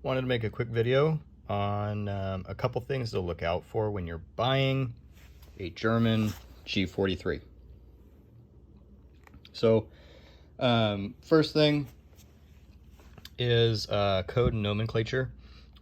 Wanted to make a quick video on a couple things to look out for when you're buying a German G43. So first thing is code and nomenclature.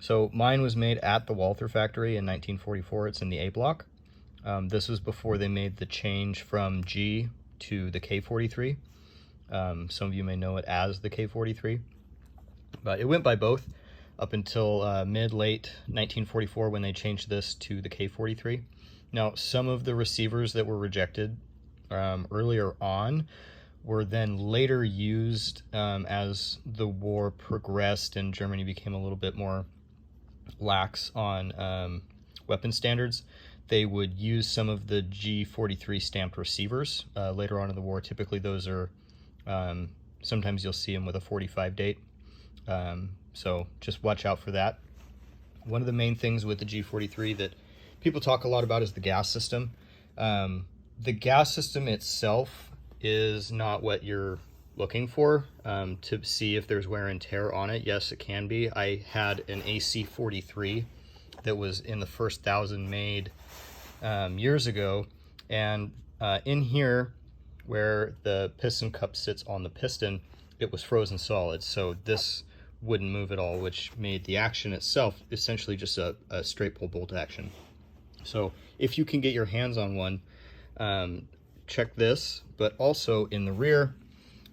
So mine was made at the Walther factory in 1944. It's in the A block. This was before they made the change from G to the K43. Some of you may know it as the K43, but it went by both up until mid-late 1944 when they changed this to the K43. Now, some of the receivers that were rejected earlier on were then later used as the war progressed and Germany became a little bit more lax on weapon standards. They would use some of the G43 stamped receivers later on in the war. Typically those are, sometimes you'll see them with a 45 date. So just watch out for that. One of the main things with the G43 that people talk a lot about is the gas system. The gas system itself is not what you're looking for to see if there's wear and tear on it. Yes, it can be. I had an AC43 that was in the first 1,000 made years ago, and in here where the piston cup sits on the piston, it was frozen solid, so this wouldn't move at all, which made the action itself essentially just a straight pull bolt action. So if you can get your hands on one, check this. But also in the rear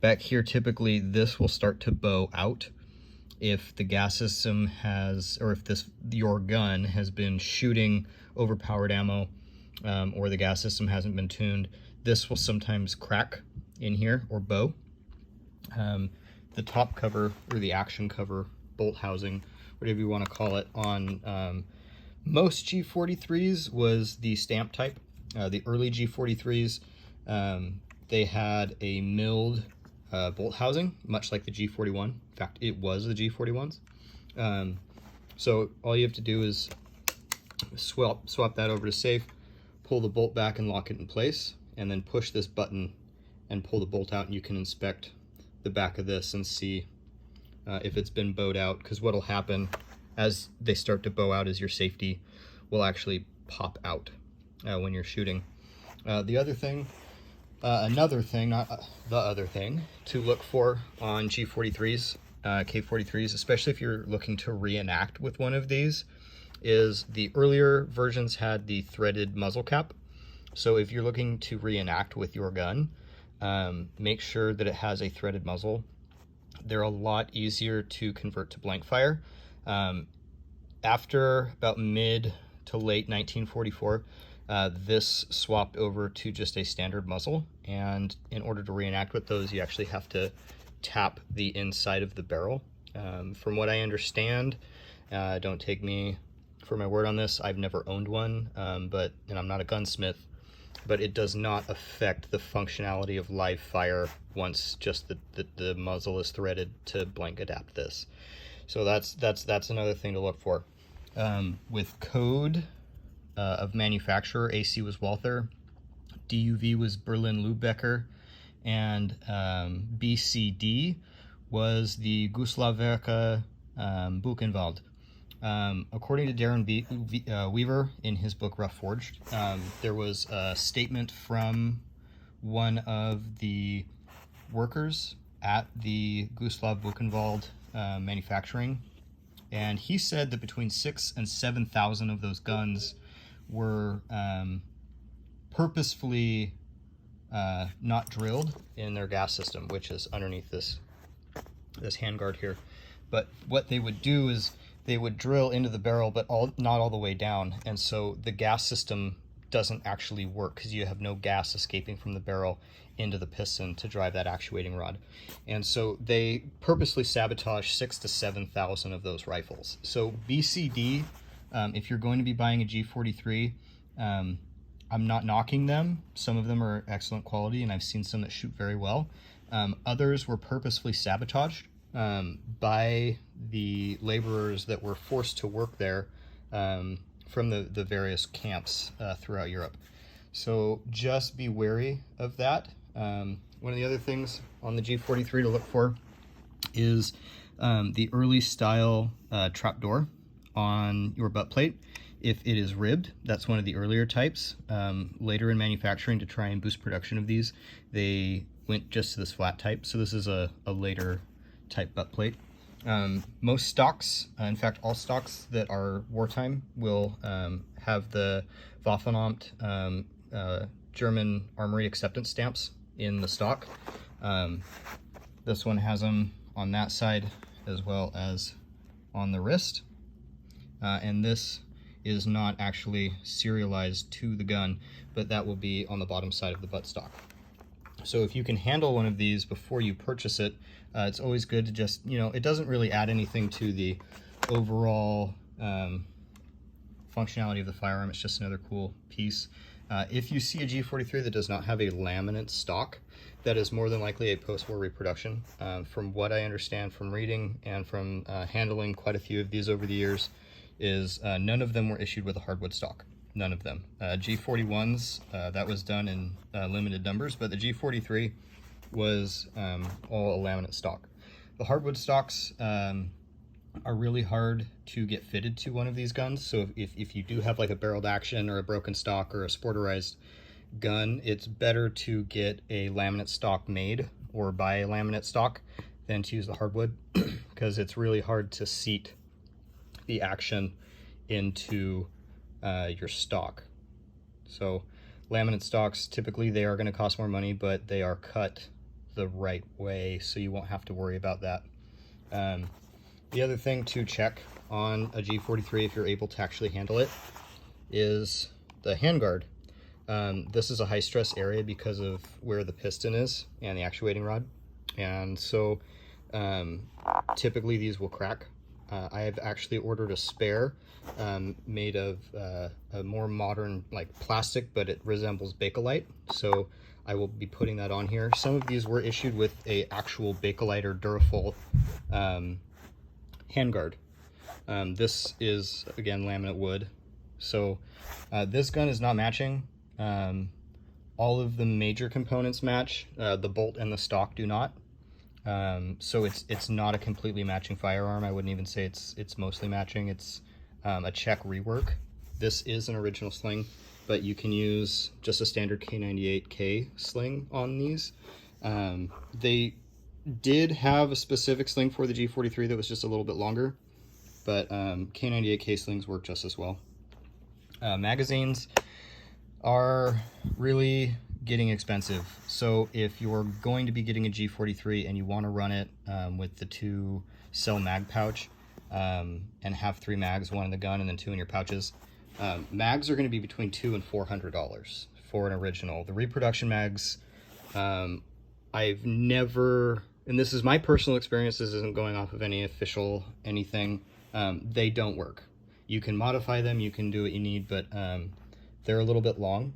back here, typically this will start to bow out if the gas system has, or if your gun has been shooting overpowered ammo, or the gas system hasn't been tuned. This will sometimes crack in here or bow. The top cover, or the action cover, bolt housing, whatever you want to call it, on most G43s was the stamp type. The early G43s, they had a milled bolt housing, much like the G41. In fact, it was the G41s. So all you have to do is swap that over to safe, pull the bolt back and lock it in place, and then push this button and pull the bolt out, and you can inspect the back of this and see if it's been bowed out, because what'll happen as they start to bow out is your safety will actually pop out when you're shooting. Another thing to look for on G43s, K43s, especially if you're looking to reenact with one of these, is the earlier versions had the threaded muzzle cap. So if you're looking to reenact with your gun, make sure that it has a threaded muzzle. They're a lot easier to convert to blank fire. After about mid to late 1944, this swapped over to just a standard muzzle, and in order to reenact with those, you actually have to tap the inside of the barrel. From what I understand, don't take me for my word on this, I've never owned one, and I'm not a gunsmith, but it does not affect the functionality of live fire once just the muzzle is threaded to blank adapt this. So that's another thing to look for. With code of manufacturer, AC was Walther, DUV was Berlin Lübecker, and BCD was the Gustavwerke Buchenwald. According to Darren Weaver in his book Rough Forged, there was a statement from one of the workers at the Gustav Buchenwald manufacturing, and he said that between 6,000 and 7,000 of those guns were purposefully not drilled in their gas system, which is underneath this handguard here. But what they would do is they would drill into the barrel, but not all the way down, and so the gas system doesn't actually work because you have no gas escaping from the barrel into the piston to drive that actuating rod. And so they purposely sabotage 6,000 to 7,000 of those rifles. So BCD, if you're going to be buying a G43, I'm not knocking them. Some of them are excellent quality, and I've seen some that shoot very well. Others were purposefully sabotaged by the laborers that were forced to work there from the various camps throughout Europe. So just be wary of that. One of the other things on the G43 to look for is the early style trapdoor on your butt plate. If it is ribbed, that's one of the earlier types. Later in manufacturing, to try and boost production of these, they went just to this flat type. So this is a later type butt plate. Most stocks, in fact all stocks that are wartime, will have the Waffenamt German Armory acceptance stamps in the stock. This one has them on that side as well as on the wrist. And this is not actually serialized to the gun, but that will be on the bottom side of the buttstock. So if you can handle one of these before you purchase it, it's always good to just, you know, it doesn't really add anything to the overall functionality of the firearm. It's just another cool piece. If you see a G43 that does not have a laminate stock, that is more than likely a post-war reproduction. From what I understand from reading and from handling quite a few of these over the years, is none of them were issued with a hardwood stock. None of them. G41s, that was done in limited numbers, but the G43 was all a laminate stock. The hardwood stocks are really hard to get fitted to one of these guns, so if you do have like a barreled action or a broken stock or a sporterized gun, it's better to get a laminate stock made or buy a laminate stock than to use the hardwood, because it's really hard to seat the action into your stock. So laminate stocks, typically they are going to cost more money, but they are cut the right way, so you won't have to worry about that. The other thing to check on a G43, if you're able to actually handle it, is the handguard. This is a high stress area because of where the piston is and the actuating rod, and so typically these will crack. I have actually ordered a spare made of a more modern like plastic, but it resembles Bakelite, so I will be putting that on here. Some of these were issued with a actual Bakelite or Durafol handguard. This is again laminate wood, so this gun is not matching. All of the major components match, the bolt and the stock do not. So it's not a completely matching firearm. I wouldn't even say it's mostly matching. It's a Czech rework. This is an original sling, but you can use just a standard K98K sling on these. They did have a specific sling for the G43 that was just a little bit longer, but K98K slings work just as well. Magazines are really getting expensive, so if you're going to be getting a G43 and you want to run it with the 2-cell mag pouch and have 3 mags, 1 in the gun and then 2 in your pouches, mags are going to be between $200 and $400 for an original. The reproduction mags, I've never, and this is my personal experience, this isn't going off of any official anything, they don't work. You can modify them, you can do what you need, but they're a little bit long,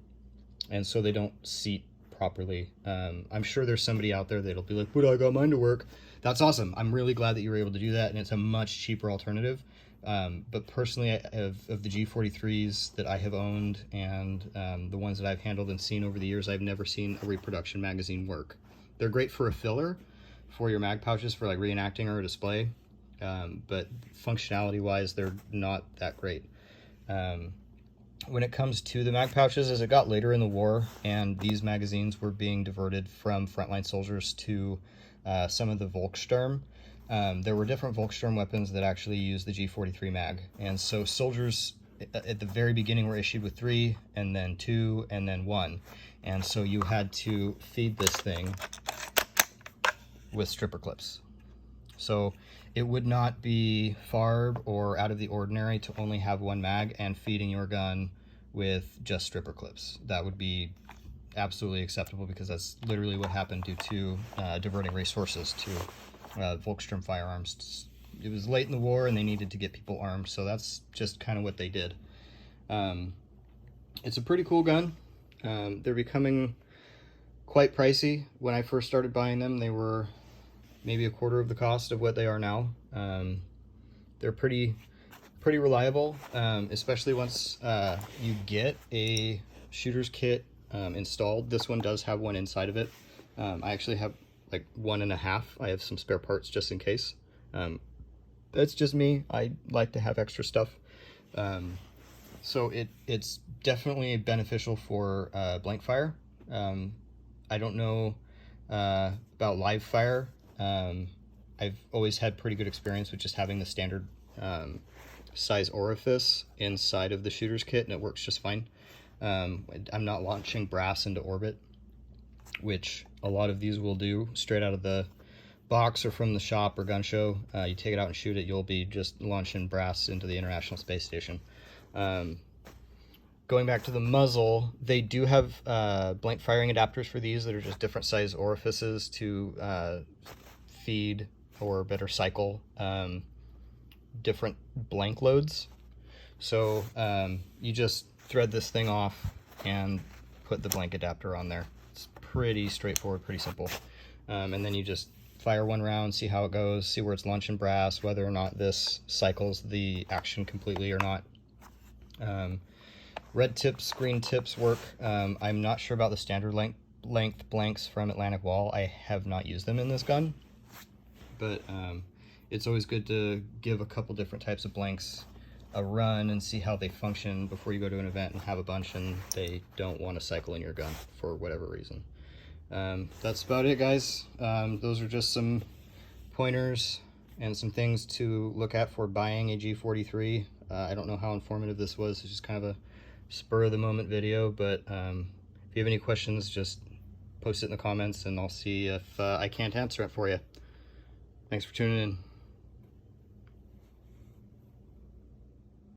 and so they don't seat properly. I'm sure there's somebody out there that'll be like, but I got mine to work. That's awesome. I'm really glad that you were able to do that, and it's a much cheaper alternative. But personally, of the G43s that I have owned and the ones that I've handled and seen over the years, I've never seen a reproduction magazine work. They're great for a filler for your mag pouches for like reenacting or a display, but functionality-wise, they're not that great. When it comes to the mag pouches, as it got later in the war and these magazines were being diverted from frontline soldiers to some of the Volkssturm, there were different Volkssturm weapons that actually used the G43 mag. And so soldiers at the very beginning were issued with 3, and then 2, and then 1. And so you had to feed this thing with stripper clips. So it would not be FARB or out of the ordinary to only have 1 mag and feeding your gun with just stripper clips. That would be absolutely acceptable, because that's literally what happened due to diverting resources to Volkssturm firearms. It was late in the war and they needed to get people armed, so that's just kind of what they did. It's a pretty cool gun. They're becoming quite pricey. When I first started buying them, they were maybe a quarter of the cost of what they are now. They're pretty reliable, especially once you get a shooter's kit installed. This one does have one inside of it. I actually have like 1.5. I have some spare parts just in case. That's just me. I like to have extra stuff. So it's definitely beneficial for blank fire. I don't know about live fire. I've always had pretty good experience with just having the standard size orifice inside of the shooter's kit, and it works just fine. I'm not launching brass into orbit, which a lot of these will do straight out of the box or from the shop or gun show. You take it out and shoot it, you'll be just launching brass into the International Space Station. Going back to the muzzle, they do have blank firing adapters for these that are just different size orifices to feed or better cycle different blank loads. So you just thread this thing off and put the blank adapter on there. It's pretty straightforward, pretty simple. And then you just fire one round, see how it goes, see where it's launching brass, whether or not this cycles the action completely or not. Red tips, green tips work. I'm not sure about the standard length blanks from Atlantic Wall. I have not used them in this gun, but it's always good to give a couple different types of blanks a run and see how they function before you go to an event and have a bunch and they don't want to cycle in your gun for whatever reason. That's about it, guys. Those are just some pointers and some things to look at for buying a G43. I don't know how informative this was. It's just kind of a spur of the moment video, but if you have any questions, just post it in the comments and I'll see if I can't answer it for you. Thanks for tuning in.